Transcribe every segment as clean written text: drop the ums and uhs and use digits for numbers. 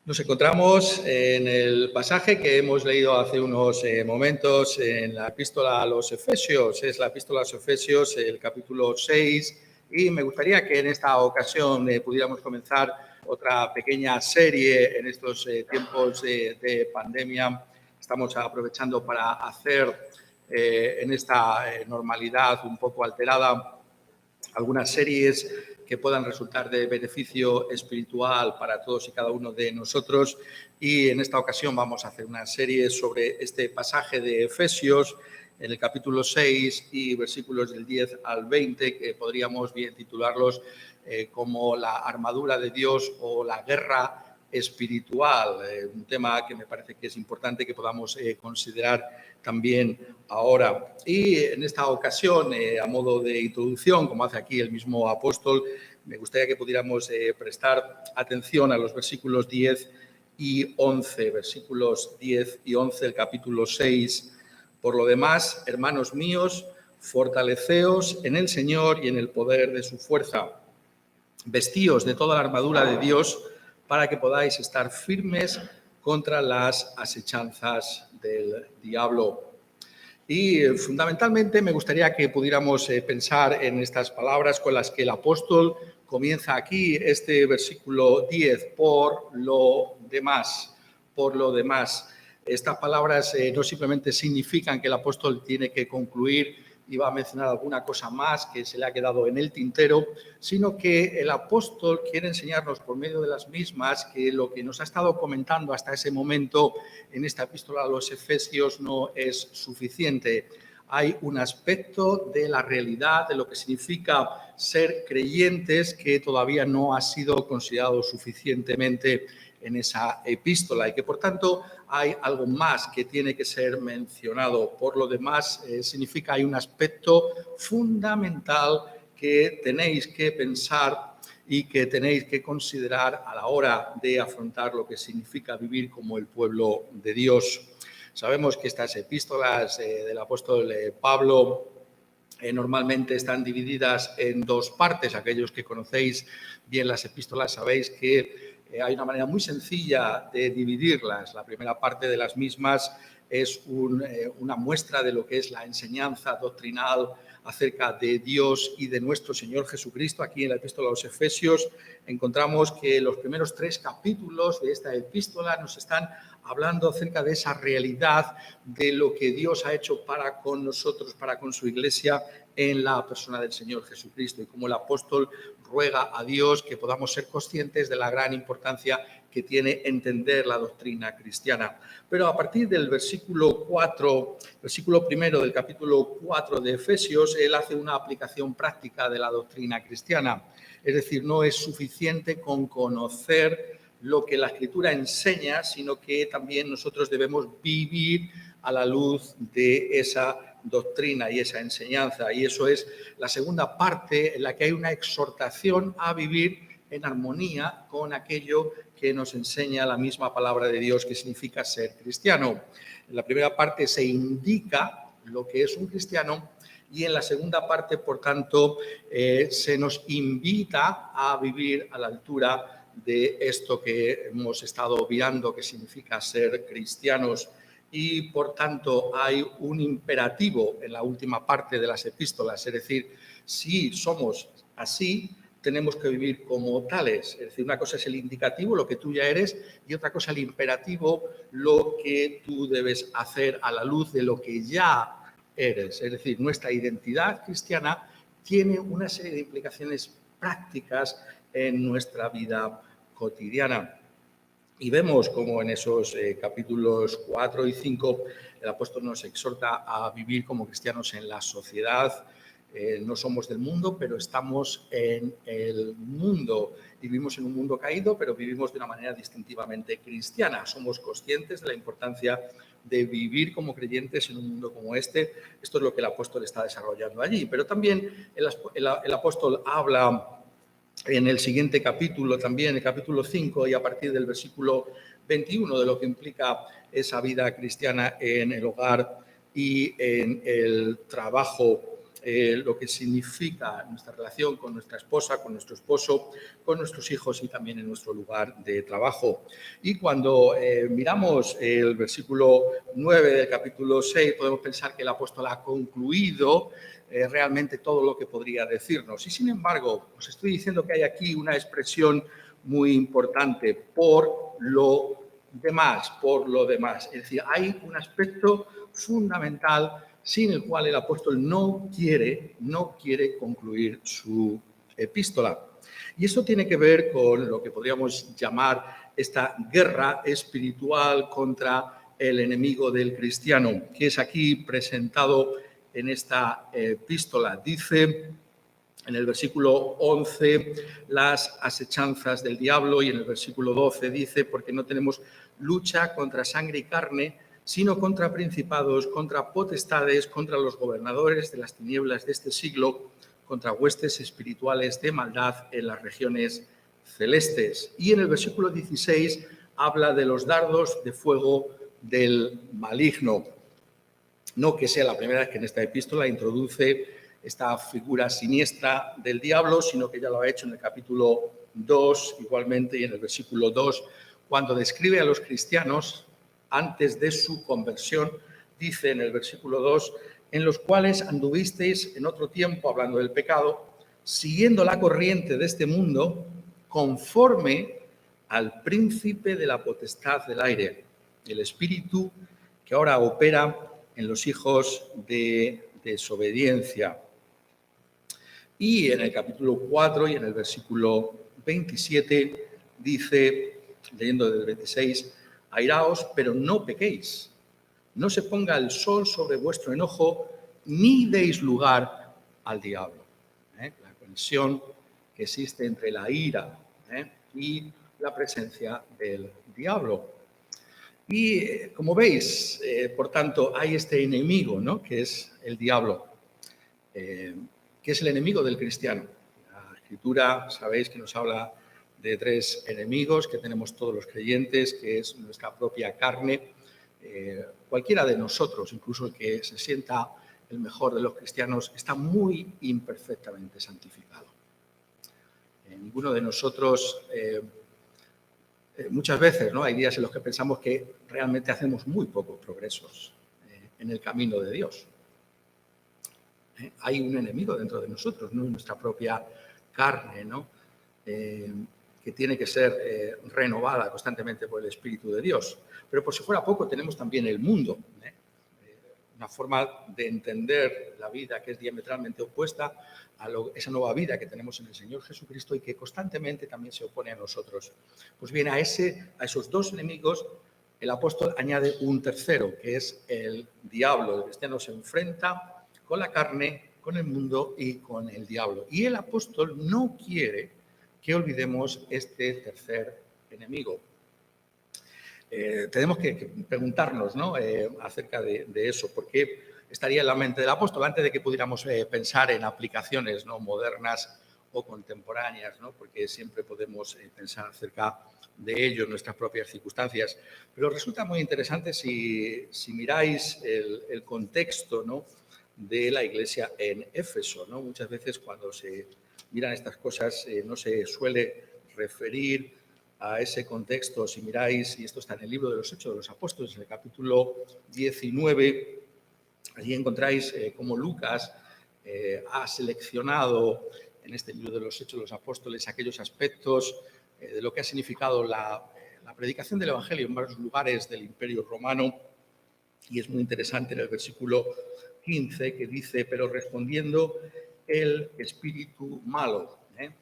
Nos encontramos en el pasaje que hemos leído hace unos momentos en la epístola a los Efesios. Es la epístola a los Efesios, el capítulo 6, y me gustaría que en esta ocasión pudiéramos comenzar otra pequeña serie en estos tiempos de pandemia. Estamos aprovechando para hacer en esta normalidad un poco alterada algunas series que puedan resultar de beneficio espiritual para todos y cada uno de nosotros. Y en esta ocasión vamos a hacer una serie sobre este pasaje de Efesios, en el capítulo 6 y versículos del 10 al 20, que podríamos bien titularlos como la armadura de Dios o la guerra espiritual, un tema que me parece que es importante que podamos considerar también ahora. Y en esta ocasión, a modo de introducción, como hace aquí el mismo apóstol, me gustaría que pudiéramos prestar atención a los versículos 10 y 11, versículos 10 y 11 del capítulo 6. Por lo demás, hermanos míos, fortaleceos en el Señor y en el poder de su fuerza. Vestíos de toda la armadura de Dios para que podáis estar firmes contra las asechanzas del diablo. Y fundamentalmente me gustaría que pudiéramos pensar en estas palabras con las que el apóstol comienza aquí este versículo 10, por lo demás, por lo demás. Estas palabras no simplemente significan que el apóstol tiene que concluir y va a mencionar alguna cosa más que se le ha quedado en el tintero, sino que el apóstol quiere enseñarnos por medio de las mismas que lo que nos ha estado comentando hasta ese momento en esta epístola a los Efesios no es suficiente. Hay un aspecto de la realidad, de lo que significa ser creyentes, que todavía no ha sido considerado suficientemente en esa epístola y que, por tanto, hay algo más que tiene que ser mencionado. Por lo demás, significa hay un aspecto fundamental que tenéis que pensar y que tenéis que considerar a la hora de afrontar lo que significa vivir como el pueblo de Dios. Sabemos que estas epístolas del apóstol Pablo normalmente están divididas en dos partes. Aquellos que conocéis bien las epístolas sabéis que hay una manera muy sencilla de dividirlas. La primera parte de las mismas es una muestra de lo que es la enseñanza doctrinal acerca de Dios y de nuestro Señor Jesucristo. Aquí en la epístola a los Efesios encontramos que los primeros 3 capítulos de esta epístola nos están hablando acerca de esa realidad de lo que Dios ha hecho para con nosotros, para con su iglesia, en la persona del Señor Jesucristo, y como el apóstol ruega a Dios que podamos ser conscientes de la gran importancia que tiene entender la doctrina cristiana. Pero a partir del versículo 4, versículo primero del capítulo 4 de Efesios, él hace una aplicación práctica de la doctrina cristiana. Es decir, no es suficiente con conocer lo que la Escritura enseña, sino que también nosotros debemos vivir a la luz de esa doctrina y esa enseñanza. Y eso es la segunda parte en la que hay una exhortación a vivir en armonía con aquello que nos enseña la misma palabra de Dios, que significa ser cristiano. En la primera parte se indica lo que es un cristiano y en la segunda parte, por tanto, se nos invita a vivir a la altura de esto que hemos estado viendo, que significa ser cristianos. Y, por tanto, hay un imperativo en la última parte de las epístolas, es decir, si somos así, tenemos que vivir como tales. Es decir, una cosa es el indicativo, lo que tú ya eres, y otra cosa el imperativo, lo que tú debes hacer a la luz de lo que ya eres. Es decir, nuestra identidad cristiana tiene una serie de implicaciones prácticas en nuestra vida cotidiana. Y vemos como en esos capítulos 4 y 5 el apóstol nos exhorta a vivir como cristianos en la sociedad. No somos del mundo, pero estamos en el mundo. Vivimos en un mundo caído, pero vivimos de una manera distintivamente cristiana. Somos conscientes de la importancia de vivir como creyentes en un mundo como este. Esto es lo que el apóstol está desarrollando allí. Pero también el apóstol habla en el siguiente capítulo, también el capítulo 5 y a partir del versículo 21, de lo que implica esa vida cristiana en el hogar y en el trabajo. lo que significa nuestra relación con nuestra esposa, con nuestro esposo, con nuestros hijos y también en nuestro lugar de trabajo. Y cuando miramos el versículo 9 del capítulo 6, podemos pensar que el apóstol ha concluido realmente todo lo que podría decirnos. Y sin embargo, os estoy diciendo que hay aquí una expresión muy importante, por lo demás, por lo demás. Es decir, hay un aspecto fundamental sin el cual el apóstol no quiere concluir su epístola. Y eso tiene que ver con lo que podríamos llamar esta guerra espiritual contra el enemigo del cristiano, que es aquí presentado en esta epístola. Dice en el versículo 11 las asechanzas del diablo y en el versículo 12 dice, porque no tenemos lucha contra sangre y carne, sino contra principados, contra potestades, contra los gobernadores de las tinieblas de este siglo, contra huestes espirituales de maldad en las regiones celestes. Y en el versículo 16 habla de los dardos de fuego del maligno. No que sea la primera vez que en esta epístola introduce esta figura siniestra del diablo, sino que ya lo ha hecho en el capítulo 2, igualmente, y en el versículo 2, cuando describe a los cristianos antes de su conversión, dice en el versículo 2, en los cuales anduvisteis en otro tiempo, hablando del pecado, siguiendo la corriente de este mundo, conforme al príncipe de la potestad del aire, el espíritu que ahora opera en los hijos de desobediencia. Y en el capítulo 4 y en el versículo 27 dice, leyendo del 26, airaos, pero no pequéis. No se ponga el sol sobre vuestro enojo, ni deis lugar al diablo. La conexión que existe entre la ira y la presencia del diablo. Y como veis, por tanto, hay este enemigo, ¿no?, que es el diablo, que es el enemigo del cristiano. La Escritura, sabéis que nos habla de tres enemigos que tenemos todos los creyentes, que es nuestra propia carne, cualquiera de nosotros, incluso el que se sienta el mejor de los cristianos, está muy imperfectamente santificado. Ninguno de nosotros, muchas veces, ¿no?, hay días en los que pensamos que realmente hacemos muy pocos progresos en el camino de Dios. Hay un enemigo dentro de nosotros, ¿no?, nuestra propia carne, ¿no?, que tiene que ser renovada constantemente por el Espíritu de Dios. Pero por si fuera poco, tenemos también el mundo, una forma de entender la vida que es diametralmente opuesta a esa nueva vida que tenemos en el Señor Jesucristo y que constantemente también se opone a nosotros. Pues bien, a esos dos enemigos el apóstol añade un tercero, que es el diablo. El cristiano se enfrenta con la carne, con el mundo y con el diablo. Y el apóstol no quiere que olvidemos este tercer enemigo. Tenemos que preguntarnos, ¿no?, acerca de eso, por qué estaría en la mente del apóstol antes de que pudiéramos pensar en aplicaciones, ¿no?, modernas o contemporáneas, ¿no?, porque siempre podemos pensar acerca de ello en nuestras propias circunstancias. Pero resulta muy interesante si miráis el contexto, ¿no?, de la iglesia en Éfeso, ¿no? Muchas veces cuando se miran estas cosas no se suele referir a ese contexto. Si miráis, y esto está en el libro de los Hechos de los Apóstoles, en el capítulo 19, allí encontráis cómo Lucas ha seleccionado en este libro de los Hechos de los Apóstoles aquellos aspectos de lo que ha significado la predicación del Evangelio en varios lugares del Imperio Romano. Y es muy interesante en el versículo 15 que dice, pero respondiendo el espíritu malo. En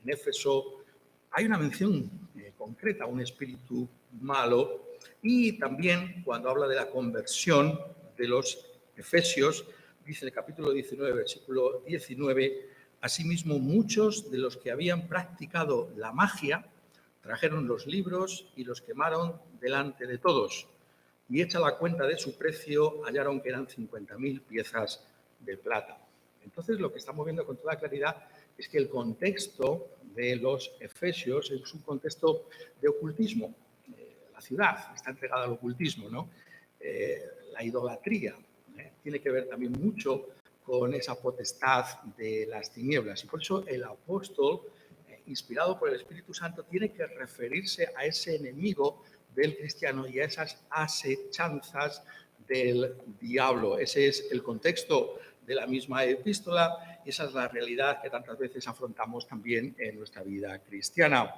Éfeso hay una mención concreta a un espíritu malo, y también cuando habla de la conversión de los efesios, dice en el capítulo 19, versículo 19, asimismo muchos de los que habían practicado la magia trajeron los libros y los quemaron delante de todos, y hecha la cuenta de su precio hallaron que eran 50.000 piezas de plata. Entonces, lo que estamos viendo con toda claridad es que el contexto de los efesios es un contexto de ocultismo. La ciudad está entregada al ocultismo, ¿no? La idolatría tiene que ver también mucho con esa potestad de las tinieblas. Y por eso el apóstol, inspirado por el Espíritu Santo, tiene que referirse a ese enemigo del cristiano y a esas asechanzas del diablo. Ese es el contexto de la misma epístola y esa es la realidad que tantas veces afrontamos también en nuestra vida cristiana.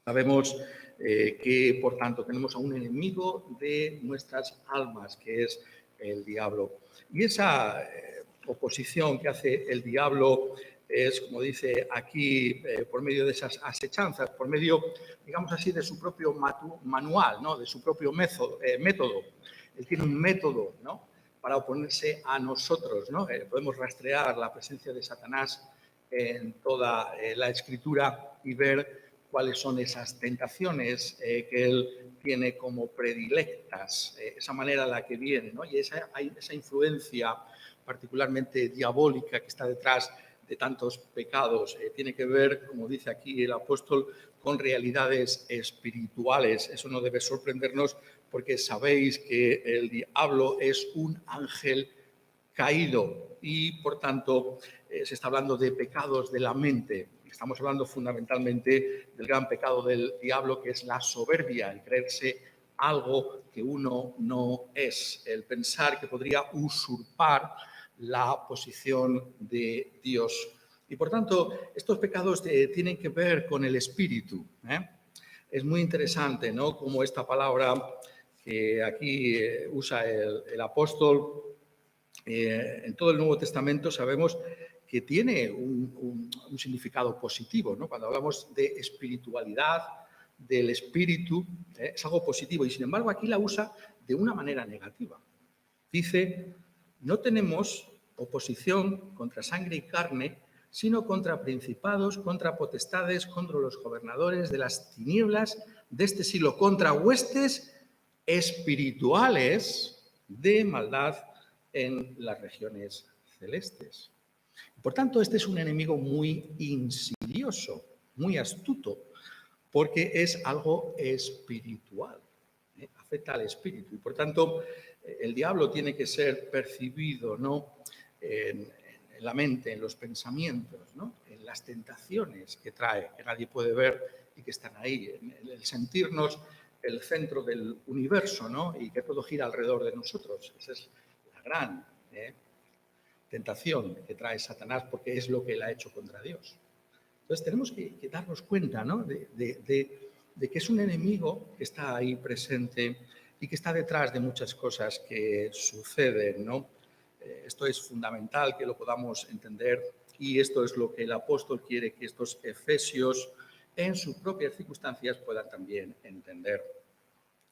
Sabemos que, por tanto, tenemos a un enemigo de nuestras almas, que es el diablo. Y esa oposición que hace el diablo es, como dice aquí, por medio de esas asechanzas, por medio, digamos así, de su propio manual, ¿no? De su propio método. Él tiene un método, ¿no?, para oponerse a nosotros, ¿no? Podemos rastrear la presencia de Satanás en toda la Escritura y ver cuáles son esas tentaciones que él tiene como predilectas, esa manera en la que viene, ¿no? Y esa influencia particularmente diabólica que está detrás de tantos pecados tiene que ver, como dice aquí el apóstol, con realidades espirituales. Eso no debe sorprendernos porque sabéis que el diablo es un ángel caído y, por tanto, se está hablando de pecados de la mente. Estamos hablando fundamentalmente del gran pecado del diablo, que es la soberbia, el creerse algo que uno no es, el pensar que podría usurpar la posición de Dios. Y, por tanto, estos pecados tienen que ver con el espíritu. Es muy interesante, ¿no?, cómo esta palabra que aquí usa el apóstol en todo el Nuevo Testamento sabemos que tiene un significado positivo, ¿no? Cuando hablamos de espiritualidad, del espíritu, es algo positivo y sin embargo aquí la usa de una manera negativa. Dice, no tenemos oposición contra sangre y carne, sino contra principados, contra potestades, contra los gobernadores de las tinieblas de este siglo, contra huestes espirituales de maldad en las regiones celestes. Por tanto, este es un enemigo muy insidioso, muy astuto, porque es algo espiritual, afecta al espíritu. Y por tanto, el diablo tiene que ser percibido, ¿no?, en la mente, en los pensamientos, ¿no?, en las tentaciones que trae, que nadie puede ver y que están ahí, en el sentirnos el centro del universo, ¿no?, y que todo gira alrededor de nosotros. Esa es la gran tentación que trae Satanás, porque es lo que él ha hecho contra Dios. Entonces tenemos que darnos cuenta, ¿no?, de que es un enemigo que está ahí presente y que está detrás de muchas cosas que suceden, ¿no? Esto es fundamental que lo podamos entender y esto es lo que el apóstol quiere que estos efesios en sus propias circunstancias puedan también entender.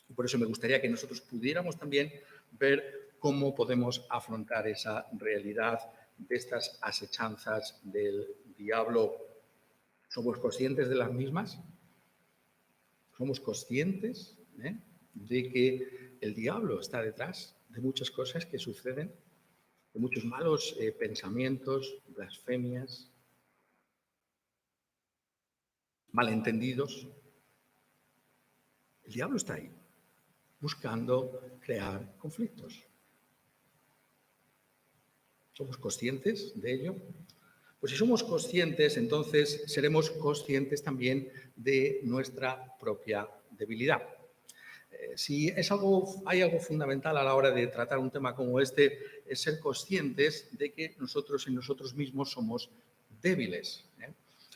Y por eso me gustaría que nosotros pudiéramos también ver cómo podemos afrontar esa realidad de estas asechanzas del diablo. ¿Somos conscientes de las mismas? ¿Somos conscientes de que el diablo está detrás de muchas cosas que suceden, de muchos malos pensamientos, blasfemias, malentendidos? El diablo está ahí, buscando crear conflictos. ¿Somos conscientes de ello? Pues si somos conscientes, entonces seremos conscientes también de nuestra propia debilidad. Si hay algo fundamental a la hora de tratar un tema como este, es ser conscientes de que nosotros en nosotros mismos somos débiles.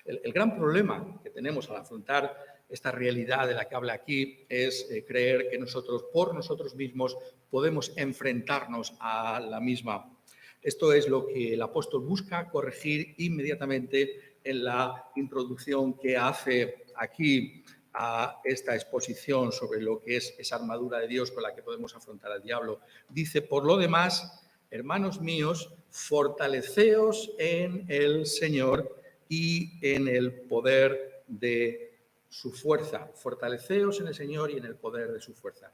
El gran problema que tenemos al afrontar esta realidad de la que habla aquí es creer que nosotros, por nosotros mismos, podemos enfrentarnos a la misma. Esto es lo que el apóstol busca corregir inmediatamente en la introducción que hace aquí a esta exposición sobre lo que es esa armadura de Dios con la que podemos afrontar al diablo. Dice, por lo demás, hermanos míos, fortaleceos en el Señor y en el poder de su fuerza. Fortaleceos en el Señor y en el poder de su fuerza.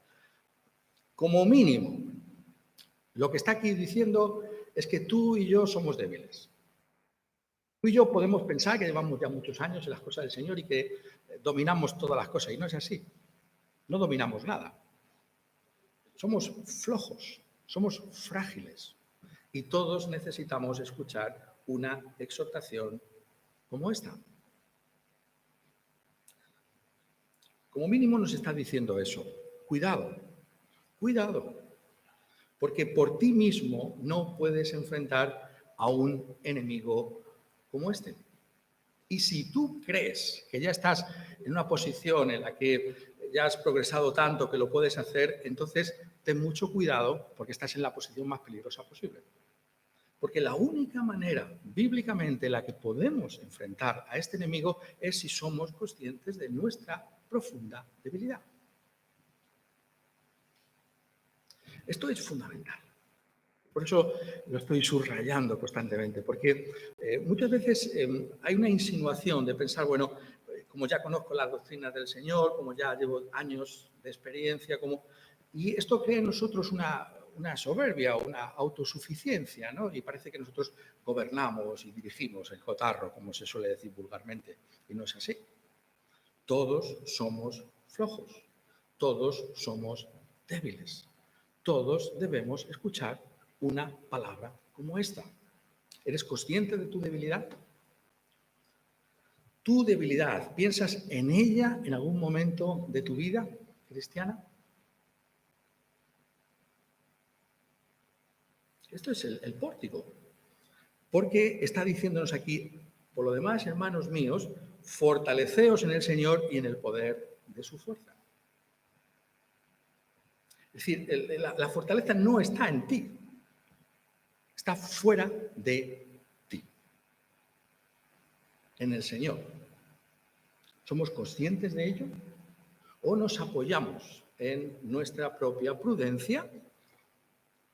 Como mínimo, lo que está aquí diciendo es que tú y yo somos débiles. Tú y yo podemos pensar que llevamos ya muchos años en las cosas del Señor y que dominamos todas las cosas, y no es así. No dominamos nada. Somos flojos, somos frágiles. Y todos necesitamos escuchar una exhortación como esta. Como mínimo nos está diciendo eso. Cuidado, cuidado, porque por ti mismo no puedes enfrentar a un enemigo como este. Y si tú crees que ya estás en una posición en la que ya has progresado tanto que lo puedes hacer, entonces ten mucho cuidado porque estás en la posición más peligrosa posible. Porque la única manera, bíblicamente, en la que podemos enfrentar a este enemigo es si somos conscientes de nuestra profunda debilidad. Esto es fundamental. Por eso lo estoy subrayando constantemente, porque muchas veces hay una insinuación de pensar, bueno, como ya conozco las doctrinas del Señor, como ya llevo años de experiencia, y esto crea en nosotros una soberbia, una autosuficiencia, ¿no? Y parece que nosotros gobernamos y dirigimos el cotarro, como se suele decir vulgarmente, y no es así. Todos somos flojos, todos somos débiles, todos debemos escuchar una palabra como esta. ¿Eres consciente de tu debilidad? ¿Tu debilidad, piensas en ella en algún momento de tu vida cristiana? Esto es el pórtico, porque está diciéndonos aquí, por lo demás, hermanos míos, fortaleceos en el Señor y en el poder de su fuerza. Es decir, la fortaleza no está en ti, está fuera de ti, en el Señor. ¿Somos conscientes de ello? ¿O nos apoyamos en nuestra propia prudencia,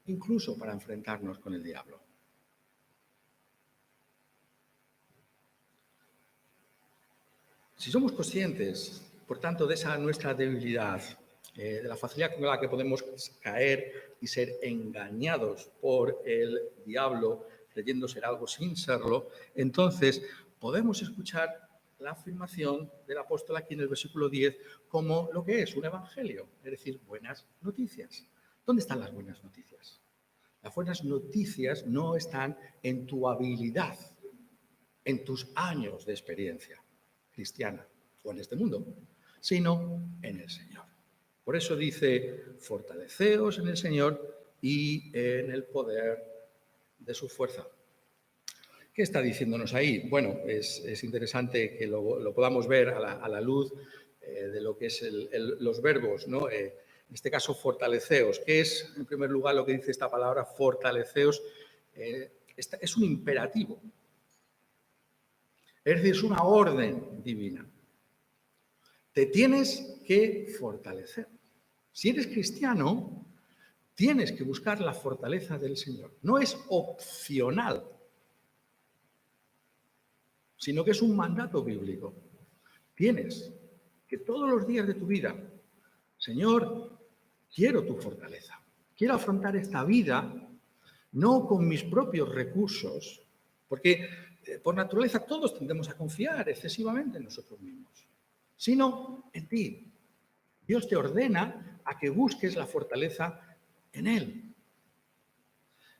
incluso para enfrentarnos con el diablo? Si somos conscientes, por tanto, de esa nuestra debilidad, de la facilidad con la que podemos caer y ser engañados por el diablo, creyendo ser algo sin serlo, entonces podemos escuchar la afirmación del apóstol aquí en el versículo 10 como lo que es un evangelio, es decir, buenas noticias. ¿Dónde están las buenas noticias? Las buenas noticias no están en tu habilidad, en tus años de experiencia cristiana o en este mundo, sino en el Señor. Por eso dice, fortaleceos en el Señor y en el poder de su fuerza. ¿Qué está diciéndonos ahí? Bueno, es interesante que lo podamos ver a la luz de lo que es los verbos, ¿no? En este caso, fortaleceos. ¿Qué es, en primer lugar, lo que dice esta palabra, fortaleceos? Es un imperativo. Es decir, es una orden divina. Te tienes que fortalecer. Si eres cristiano, tienes que buscar la fortaleza del Señor. No es opcional, sino que es un mandato bíblico. Tienes que todos los días de tu vida, Señor, quiero tu fortaleza. Quiero afrontar esta vida no con mis propios recursos, porque por naturaleza todos tendemos a confiar excesivamente en nosotros mismos, sino en ti. Dios te ordena a que busques la fortaleza en Él.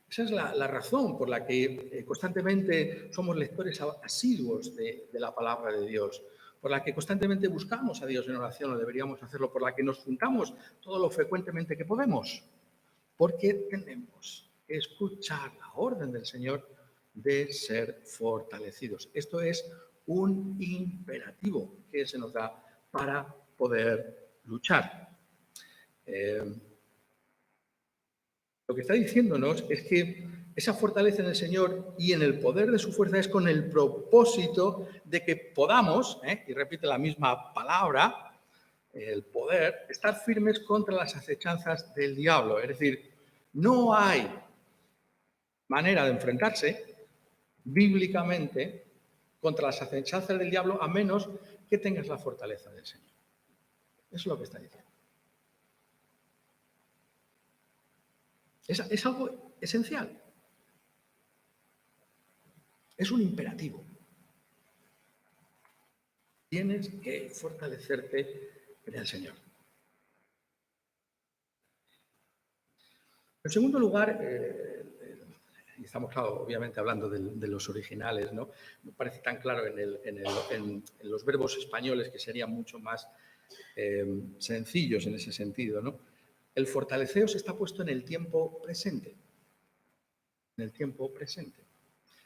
Esa es la razón por la que constantemente somos lectores asiduos de la palabra de Dios, por la que constantemente buscamos a Dios en oración, o deberíamos hacerlo, por la que nos juntamos todo lo frecuentemente que podemos, porque tenemos que escuchar la orden del Señor de ser fortalecidos. Esto es un imperativo que se nos da para poder luchar. Lo que está diciéndonos es que esa fortaleza en el Señor y en el poder de su fuerza es con el propósito de que podamos, y repite la misma palabra, el poder, estar firmes contra las acechanzas del diablo. Es decir, no hay manera de enfrentarse bíblicamente contra las acechanzas del diablo a menos que tengas la fortaleza del Señor. Eso es lo que está diciendo. Es algo esencial. Es un imperativo. Tienes que fortalecerte en el Señor. En segundo lugar, y estamos, claro, obviamente hablando de los originales, ¿no? No parece tan claro en los verbos españoles, que serían mucho más sencillos en ese sentido, ¿no? El fortaleceos está puesto en el tiempo presente. En el tiempo presente.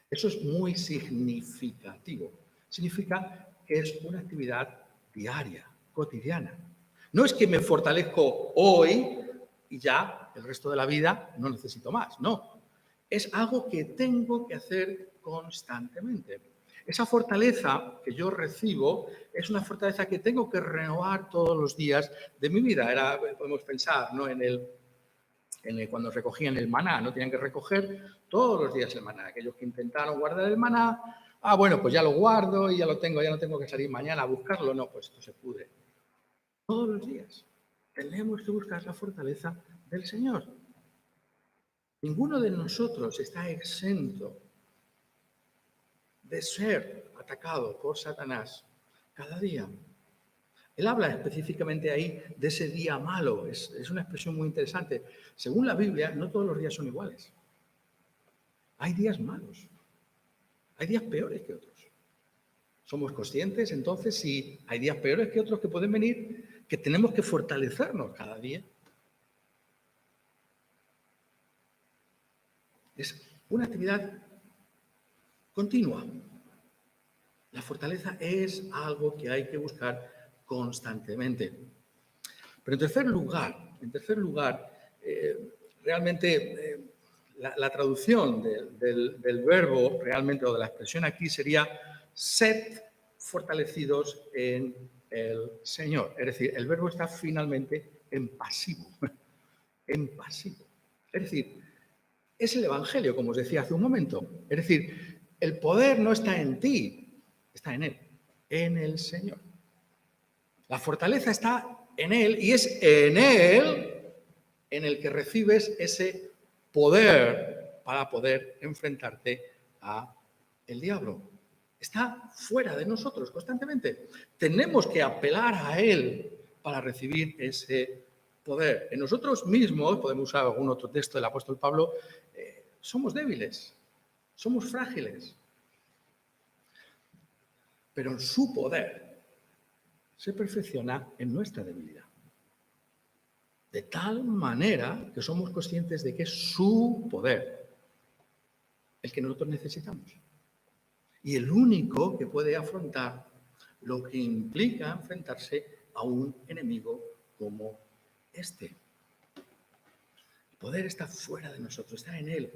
Eso es muy significativo. Significa que es una actividad diaria, cotidiana. No es que me fortalezco hoy y ya el resto de la vida no necesito más. No. Es algo que tengo que hacer constantemente. Esa fortaleza que yo recibo es una fortaleza que tengo que renovar todos los días de mi vida. Podemos pensar, ¿no?, cuando recogían el maná, no tenían que recoger todos los días el maná. Aquellos que intentaron guardar el maná, bueno, pues ya lo guardo y ya lo tengo, ya no tengo que salir mañana a buscarlo. No, pues esto se pudre. Todos los días tenemos que buscar la fortaleza del Señor. Ninguno de nosotros está exento de ser atacado por Satanás cada día. Él habla específicamente ahí de ese día malo. Es una expresión muy interesante. Según la Biblia, no todos los días son iguales. Hay días malos. Hay días peores que otros. Somos conscientes, entonces, si hay días peores que otros que pueden venir, que tenemos que fortalecernos cada día. Es una actividad continua. La fortaleza es algo que hay que buscar constantemente. Pero en tercer lugar, realmente la traducción del verbo realmente, o de la expresión aquí, sería sed fortalecidos en el Señor. Es decir, el verbo está finalmente en pasivo. En pasivo. Es decir, es el Evangelio, como os decía hace un momento. Es decir, el poder no está en ti, está en Él, en el Señor. La fortaleza está en Él y es en Él en el que recibes ese poder para poder enfrentarte a el diablo. Está fuera de nosotros constantemente. Tenemos que apelar a Él para recibir ese poder. En nosotros mismos, podemos usar algún otro texto del apóstol Pablo, somos débiles, somos frágiles. Pero en su poder se perfecciona en nuestra debilidad. De tal manera que somos conscientes de que es su poder el que nosotros necesitamos. Y el único que puede afrontar lo que implica enfrentarse a un enemigo como este. El poder está fuera de nosotros, está en Él.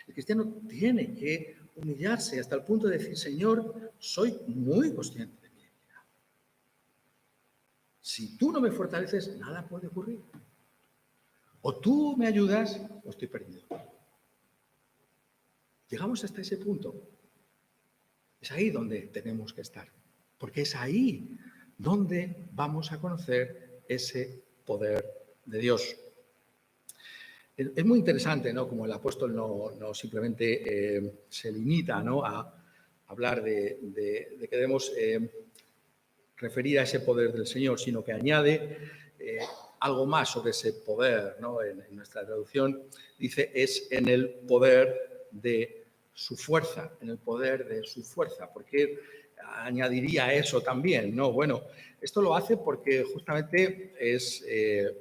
El cristiano tiene que humillarse hasta el punto de decir: Señor, soy muy consciente de mi debilidad. Si tú no me fortaleces, nada puede ocurrir. O tú me ayudas o estoy perdido. Llegamos hasta ese punto. Es ahí donde tenemos que estar, porque es ahí donde vamos a conocer ese poder de Dios. Es muy interesante, ¿no?, como el apóstol no simplemente se limita, ¿no?, a hablar de que debemos referir a ese poder del Señor, sino que añade algo más sobre ese poder, ¿no? En nuestra traducción dice: es en el poder de su fuerza, en el poder de su fuerza. ¿Por qué añadiría eso también? No, bueno, esto lo hace porque justamente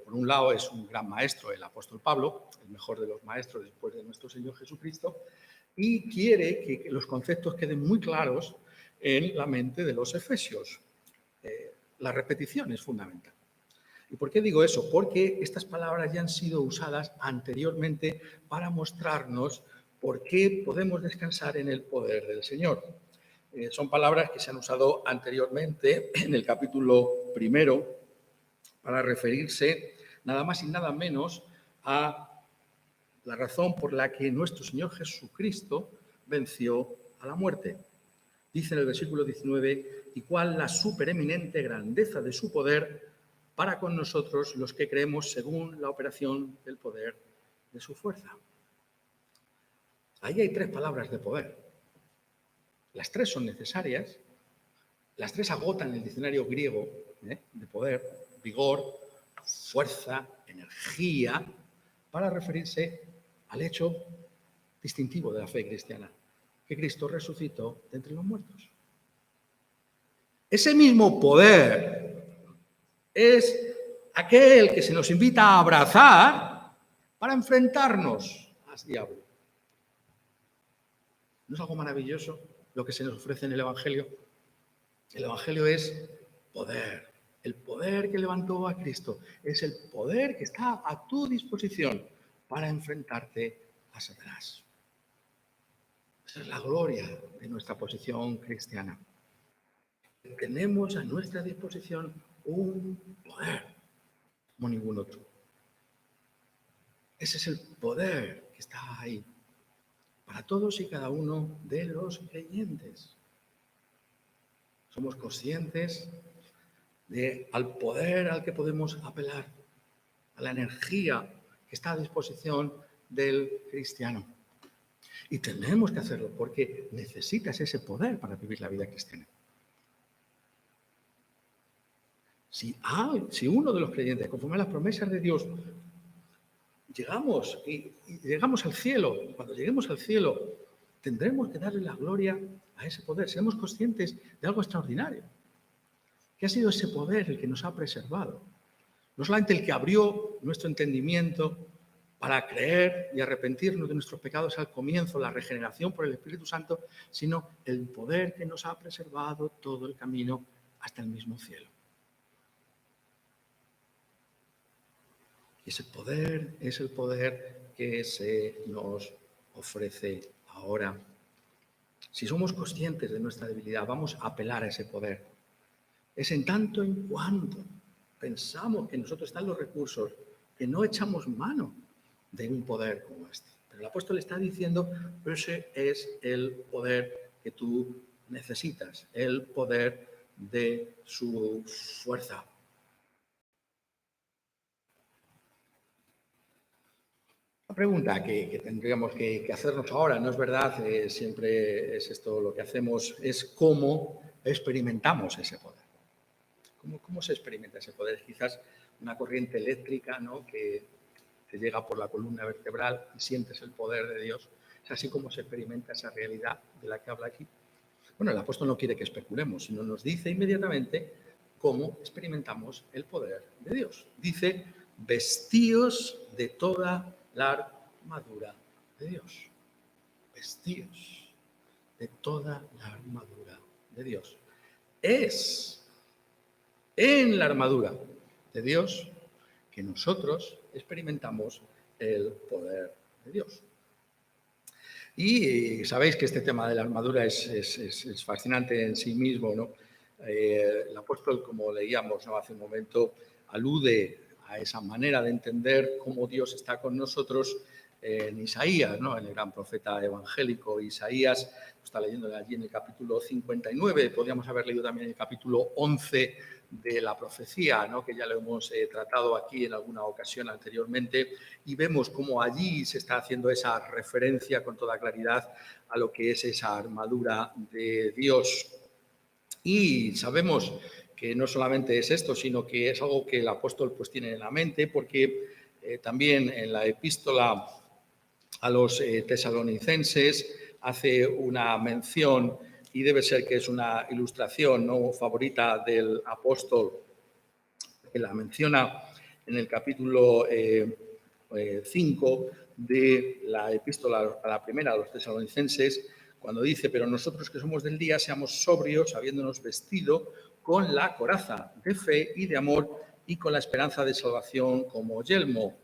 por un lado, es un gran maestro, el apóstol Pablo, el mejor de los maestros después de nuestro Señor Jesucristo, y quiere que los conceptos queden muy claros en la mente de los efesios. La repetición es fundamental. ¿Y por qué digo eso? Porque estas palabras ya han sido usadas anteriormente para mostrarnos por qué podemos descansar en el poder del Señor. Son palabras que se han usado anteriormente en el capítulo 1 para referirse nada más y nada menos a la razón por la que nuestro Señor Jesucristo venció a la muerte. Dice en el versículo 19: y cuál la supereminente grandeza de su poder para con nosotros los que creemos según la operación del poder de su fuerza. Ahí hay tres palabras de poder. Las tres son necesarias, las tres agotan el diccionario griego de poder: vigor, fuerza, energía, para referirse al hecho distintivo de la fe cristiana, que Cristo resucitó de entre los muertos. Ese mismo poder es aquel que se nos invita a abrazar para enfrentarnos al diablo. ¿No es algo maravilloso lo que se nos ofrece en el Evangelio? El Evangelio es poder. El poder que levantó a Cristo es el poder que está a tu disposición para enfrentarte a Satanás. Esa es la gloria de nuestra posición cristiana. Tenemos a nuestra disposición un poder como ningún otro. Ese es el poder que está ahí para todos y cada uno de los creyentes. Somos conscientes al poder al que podemos apelar, a la energía que está a disposición del cristiano. Y tenemos que hacerlo porque necesitas ese poder para vivir la vida cristiana. Si uno de los creyentes, conforme a las promesas de Dios, llegamos al cielo, cuando lleguemos al cielo, tendremos que darle la gloria a ese poder. Seremos conscientes de algo extraordinario, que ha sido ese poder el que nos ha preservado. No solamente el que abrió nuestro entendimiento para creer y arrepentirnos de nuestros pecados al comienzo, la regeneración por el Espíritu Santo, sino el poder que nos ha preservado todo el camino hasta el mismo cielo. Y ese poder es el poder que se nos ofrece ahora. Si somos conscientes de nuestra debilidad, vamos a apelar a ese poder. Es en tanto en cuanto pensamos que en nosotros están los recursos, que no echamos mano de un poder como este. Pero el apóstol está diciendo, ese es el poder que tú necesitas, el poder de su fuerza. La pregunta que tendríamos que hacernos ahora, ¿no es verdad? Siempre es esto lo que hacemos, es cómo experimentamos ese poder. ¿Cómo se experimenta ese poder? Quizás una corriente eléctrica, ¿no?, que te llega por la columna vertebral y sientes el poder de Dios. Es así como se experimenta esa realidad de la que habla aquí. Bueno, el apóstol no quiere que especulemos, sino nos dice inmediatamente cómo experimentamos el poder de Dios. Dice, vestíos de toda la armadura de Dios. Vestíos de toda la armadura de Dios. Es en la armadura de Dios que nosotros experimentamos el poder de Dios. Y sabéis que este tema de la armadura es fascinante en sí mismo, ¿no? El apóstol, como leíamos, ¿no?, hace un momento, alude a esa manera de entender cómo Dios está con nosotros en Isaías, ¿no?, en el gran profeta evangélico Isaías. Está leyendo allí en el capítulo 59, podríamos haber leído también en el capítulo 11 de la profecía, ¿no?, que ya lo hemos tratado aquí en alguna ocasión anteriormente, y vemos cómo allí se está haciendo esa referencia con toda claridad a lo que es esa armadura de Dios. Y sabemos que no solamente es esto, sino que es algo que el apóstol pues tiene en la mente, porque también en la epístola a los tesalonicenses hace una mención, y debe ser que es una ilustración, ¿no?, favorita del apóstol, que la menciona en el capítulo 5 de la epístola a la primera a los tesalonicenses, cuando dice, pero nosotros que somos del día seamos sobrios, habiéndonos vestido con la coraza de fe y de amor y con la esperanza de salvación como yelmo.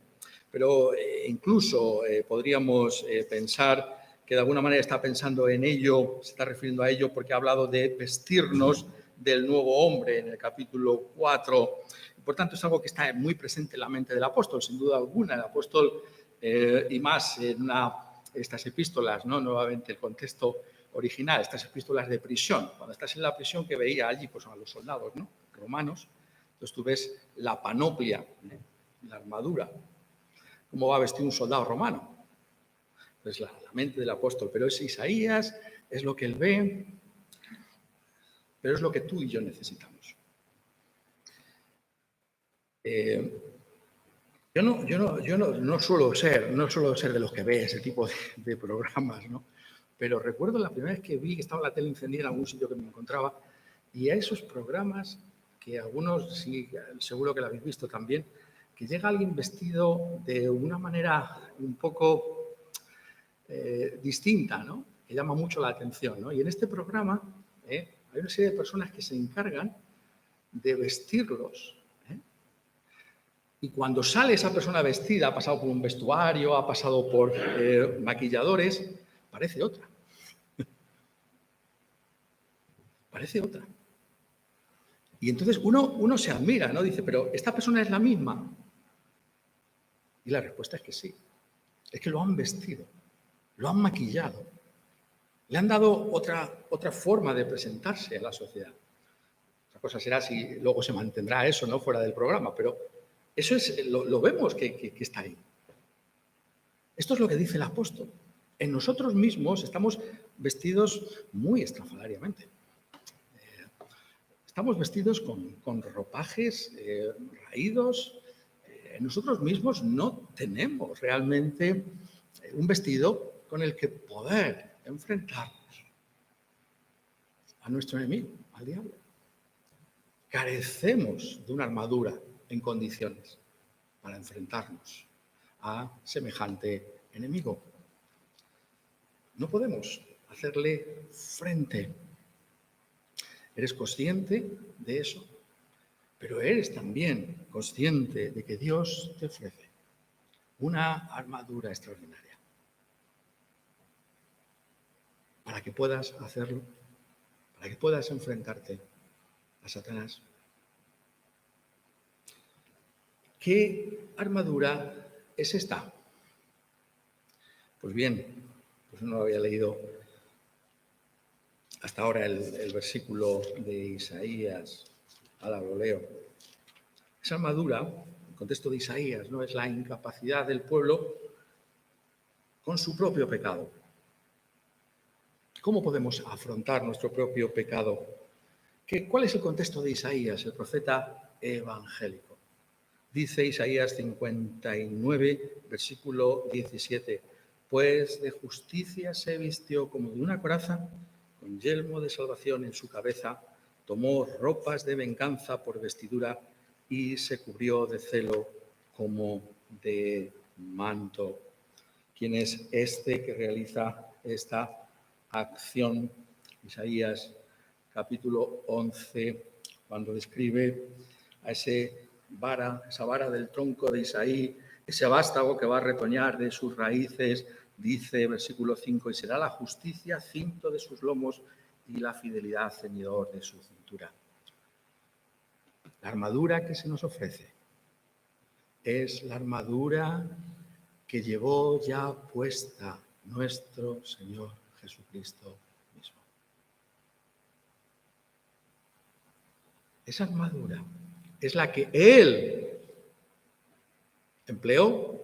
Pero incluso podríamos pensar que de alguna manera está pensando en ello, se está refiriendo a ello porque ha hablado de vestirnos del nuevo hombre en el capítulo 4. Por tanto, es algo que está muy presente en la mente del apóstol, sin duda alguna. El apóstol, y más en estas epístolas, ¿no?, nuevamente el contexto original, estas epístolas de prisión. Cuando estás en la prisión, que veía allí pues, a los soldados, ¿no?, romanos, entonces tú ves la panoplia, la armadura, cómo va a vestir un soldado romano. Entonces, la mente del apóstol, pero es Isaías, es lo que él ve, pero es lo que tú y yo necesitamos. no suelo ser de los que ve ese tipo de programas, ¿no? Pero recuerdo la primera vez que vi que estaba la tele encendida en algún sitio que me encontraba y a esos programas, que algunos sí, seguro que lo habéis visto también, que llega alguien vestido de una manera un poco distinta, ¿no? Que llama mucho la atención, ¿no? Y en este programa hay una serie de personas que se encargan de vestirlos. Y cuando sale esa persona vestida, ha pasado por un vestuario, ha pasado por maquilladores, parece otra. Parece otra. Y entonces uno se admira, ¿no? Dice, pero ¿esta persona es la misma? Y la respuesta es que sí. Es que lo han vestido, lo han maquillado, le han dado otra forma de presentarse a la sociedad. Otra cosa será si luego se mantendrá eso, ¿no? Fuera del programa, pero eso es, lo vemos que está ahí. Esto es lo que dice el apóstol. En nosotros mismos estamos vestidos muy estrafalariamente. Estamos vestidos con ropajes raídos. Nosotros mismos no tenemos realmente un vestido con el que poder enfrentarnos a nuestro enemigo, al diablo. Carecemos de una armadura en condiciones para enfrentarnos a semejante enemigo. No podemos hacerle frente. ¿Eres consciente de eso? Pero eres también consciente de que Dios te ofrece una armadura extraordinaria para que puedas hacerlo, para que puedas enfrentarte a Satanás. ¿Qué armadura es esta? Pues bien, pues no había leído hasta ahora el versículo de Isaías. Ahora lo leo. Esa armadura, en el contexto de Isaías, no es la incapacidad del pueblo con su propio pecado. ¿Cómo podemos afrontar nuestro propio pecado? ¿Cuál es el contexto de Isaías, el profeta evangélico? Dice Isaías 59, versículo 17, pues de justicia se vistió como de una coraza, con yelmo de salvación en su cabeza, tomó ropas de venganza por vestidura y se cubrió de celo como de manto. ¿Quién es este que realiza esta acción? Isaías capítulo 11, cuando describe a esa vara del tronco de Isaí, ese vástago que va a retoñar de sus raíces, dice versículo 5, y será la justicia cinto de sus lomos y la fidelidad ceñidor de su cintura. La armadura que se nos ofrece es la armadura que llevó ya puesta nuestro Señor Jesucristo mismo. Esa armadura es la que Él empleó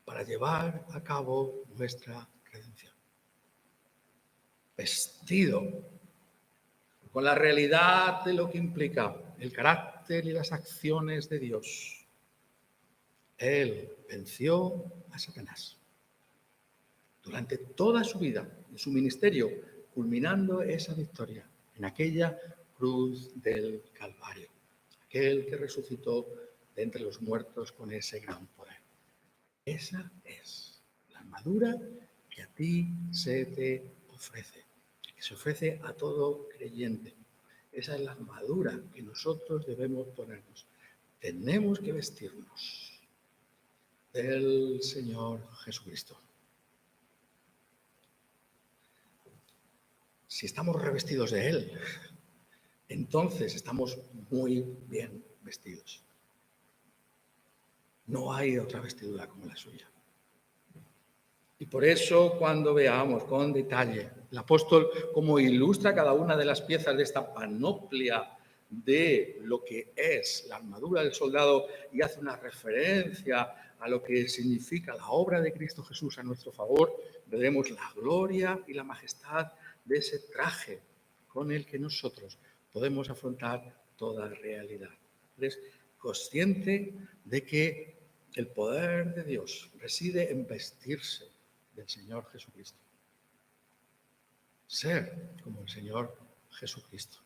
para llevar a cabo nuestra redención. Vestido con la realidad de lo que implica el carácter y las acciones de Dios. Él venció a Satanás durante toda su vida, en su ministerio, culminando esa victoria en aquella cruz del Calvario, aquel que resucitó de entre los muertos con ese gran poder. Esa es la armadura que a ti se te ofrece, que se ofrece a todo creyente. Esa es la armadura que nosotros debemos ponernos. Tenemos que vestirnos del Señor Jesucristo. Si estamos revestidos de Él, entonces estamos muy bien vestidos. No hay otra vestidura como la suya. Y por eso, cuando veamos con detalle el apóstol cómo ilustra cada una de las piezas de esta panoplia de lo que es la armadura del soldado y hace una referencia a lo que significa la obra de Cristo Jesús a nuestro favor, veremos la gloria y la majestad de ese traje con el que nosotros podemos afrontar toda realidad. ¿Eres consciente de que El poder de Dios reside en vestirse del Señor Jesucristo. Ser como el Señor Jesucristo.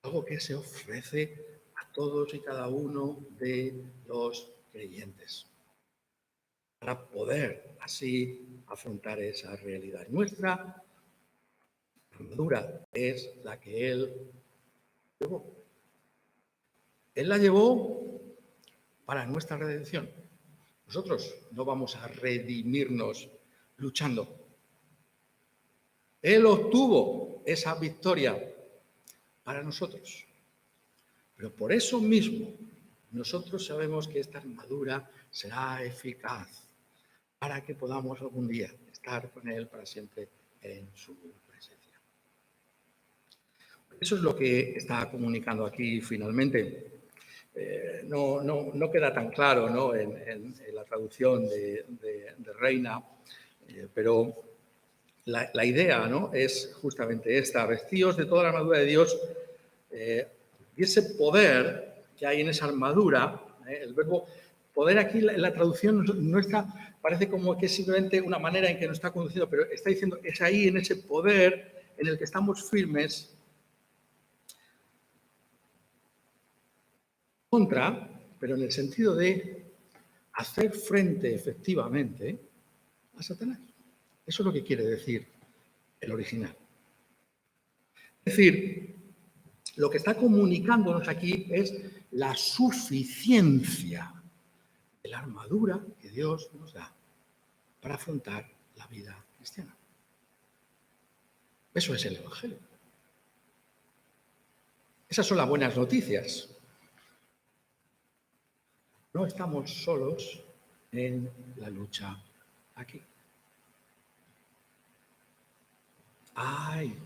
Algo que se ofrece a todos y cada uno de los creyentes. Para poder así afrontar esa realidad. Nuestra armadura es la que Él llevó. Él la llevó para nuestra redención. Nosotros no vamos a redimirnos luchando. Él obtuvo esa victoria para nosotros. Pero por eso mismo, nosotros sabemos que esta armadura será eficaz para que podamos algún día estar con Él para siempre en su presencia. Eso es lo que está comunicando aquí finalmente. No queda tan claro, ¿no? en la traducción de Reina, pero la idea, ¿no? es justamente esta: vestíos de toda la armadura de Dios, y ese poder que hay en esa armadura, el verbo poder aquí, la traducción nuestra parece como que es simplemente una manera en que nos está conduciendo, pero está diciendo, es ahí en ese poder en el que estamos firmes contra, pero en el sentido de hacer frente efectivamente a Satanás. Eso es lo que quiere decir el original. Es decir, lo que está comunicándonos aquí es la suficiencia de la armadura que Dios nos da para afrontar la vida cristiana. Eso es el Evangelio. Esas son las buenas noticias. No estamos solos en la lucha aquí. Hay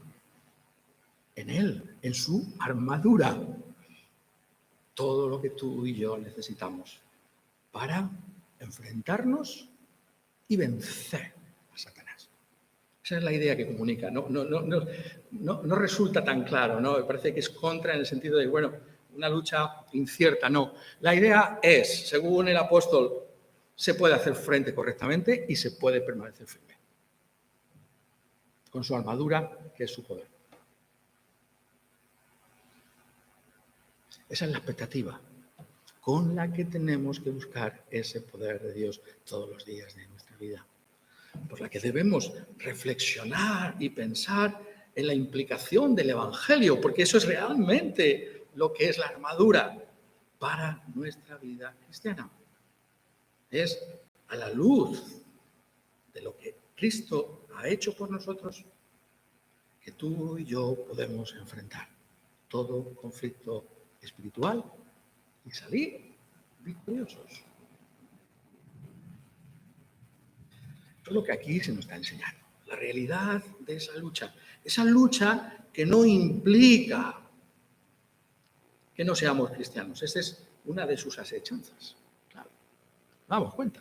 en Él, en su armadura, todo lo que tú y yo necesitamos para enfrentarnos y vencer a Satanás. Esa es la idea que comunica. No resulta tan claro, ¿no? Me parece que es contra en el sentido de, bueno, una lucha incierta. No. La idea es, según el apóstol, se puede hacer frente correctamente y se puede permanecer firme. Con su armadura, que es su poder. Esa es la expectativa con la que tenemos que buscar ese poder de Dios todos los días de nuestra vida. Por la que debemos reflexionar y pensar en la implicación del Evangelio, porque eso es realmente lo que es la armadura para nuestra vida cristiana. Es a la luz de lo que Cristo ha hecho por nosotros que tú y yo podemos enfrentar todo conflicto espiritual y salir victoriosos. Eso es lo que aquí se nos está enseñando. La realidad de esa lucha. Esa lucha que no implica que no seamos cristianos. Esa es una de sus asechanzas. Claro. Damos cuenta.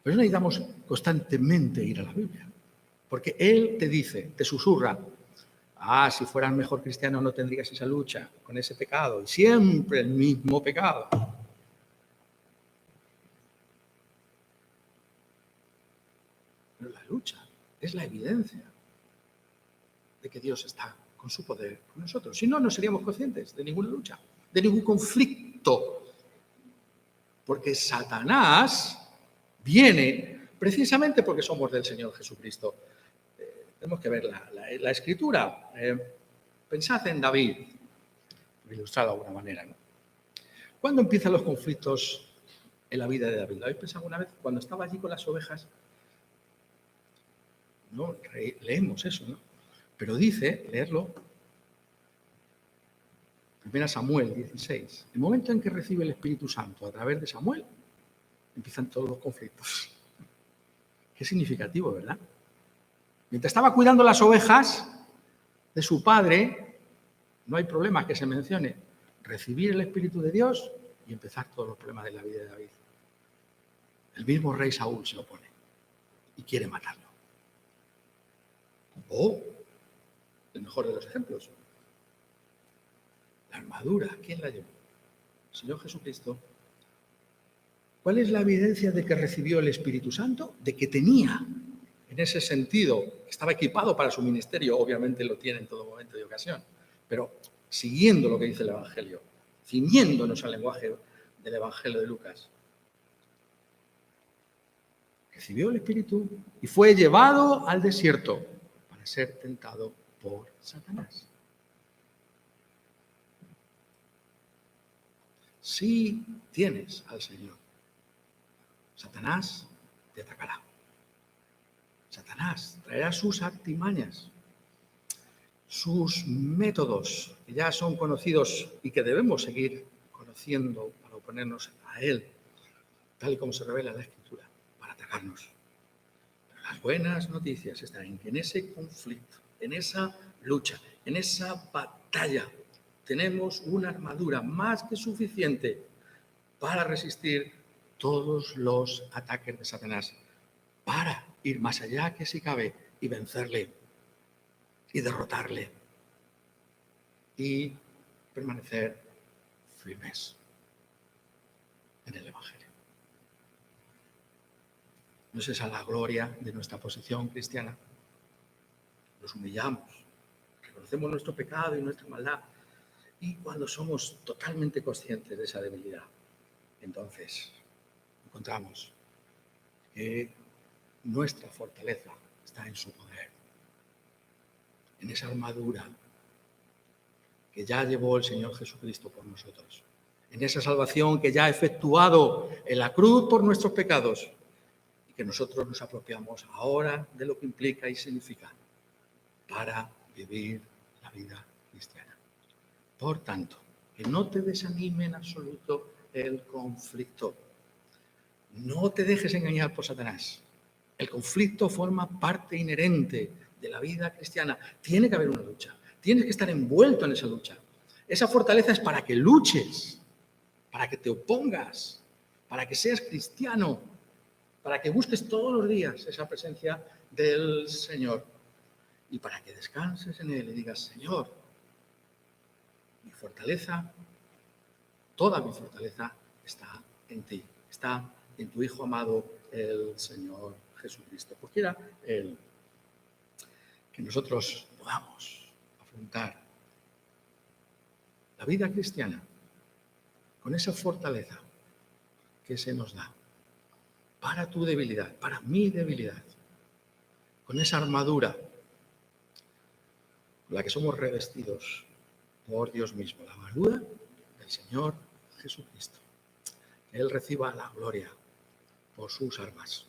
Por eso necesitamos constantemente ir a la Biblia. Porque Él te dice, te susurra, si fueras mejor cristiano no tendrías esa lucha con ese pecado. Y siempre el mismo pecado. Pero la lucha es la evidencia de que Dios está con su poder con nosotros. Si no, no seríamos conscientes de ninguna lucha, de ningún conflicto. Porque Satanás viene precisamente porque somos del Señor Jesucristo. Tenemos que ver la Escritura. Pensad en David, por ilustrar de alguna manera, ¿no? ¿Cuándo empiezan los conflictos en la vida de David? ¿Lo habéis pensado alguna vez? Cuando estaba allí con las ovejas. No, leemos eso, ¿no? Pero dice, leerlo, 1 Samuel 16, el momento en que recibe el Espíritu Santo a través de Samuel, empiezan todos los conflictos. Qué significativo, ¿verdad? Mientras estaba cuidando las ovejas de su padre, no hay problema que se mencione recibir el Espíritu de Dios y empezar todos los problemas de la vida de David. El mismo rey Saúl se opone y quiere matarlo. O, el mejor de los ejemplos, la armadura, ¿quién la llevó? El Señor Jesucristo ¿Cuál es la evidencia de que recibió el Espíritu Santo? De que tenía, en ese sentido, estaba equipado para su ministerio, obviamente lo tiene en todo momento y ocasión, pero siguiendo lo que dice el Evangelio, ciñéndonos al lenguaje del Evangelio de Lucas. Recibió el Espíritu y fue llevado al desierto para ser tentado por Satanás. Si tienes al Señor, Satanás te atacará. Satanás traerá sus artimañas, sus métodos, que ya son conocidos y que debemos seguir conociendo para oponernos a él, tal y como se revela en la Escritura, para atacarnos. Pero las buenas noticias están en que en ese conflicto, en esa lucha, en esa batalla, tenemos una armadura más que suficiente para resistir todos los ataques de Satanás, para ir más allá que si cabe y vencerle y derrotarle y permanecer firmes en el Evangelio. ¿No es esa la gloria de nuestra posición cristiana? Nos humillamos, reconocemos nuestro pecado y nuestra maldad, y cuando somos totalmente conscientes de esa debilidad, entonces encontramos que nuestra fortaleza está en su poder, en esa armadura que ya llevó el Señor Jesucristo por nosotros, en esa salvación que ya ha efectuado en la cruz por nuestros pecados y que nosotros nos apropiamos ahora de lo que implica y significa para vivir la vida cristiana. Por tanto, que no te desanime en absoluto el conflicto. No te dejes engañar por Satanás. El conflicto forma parte inherente de la vida cristiana. Tiene que haber una lucha. Tienes que estar envuelto en esa lucha. Esa fortaleza es para que luches, para que te opongas, para que seas cristiano, para que busques todos los días esa presencia del Señor y para que descanses en Él y digas, Señor, mi fortaleza, toda mi fortaleza está en ti, está en tu Hijo amado, el Señor Jesucristo. Pues quiera Él que nosotros podamos afrontar la vida cristiana con esa fortaleza que se nos da para tu debilidad, para mi debilidad, con esa armadura con la que somos revestidos por Dios mismo, la armadura del Señor Jesucristo. Que Él reciba la gloria por sus armas.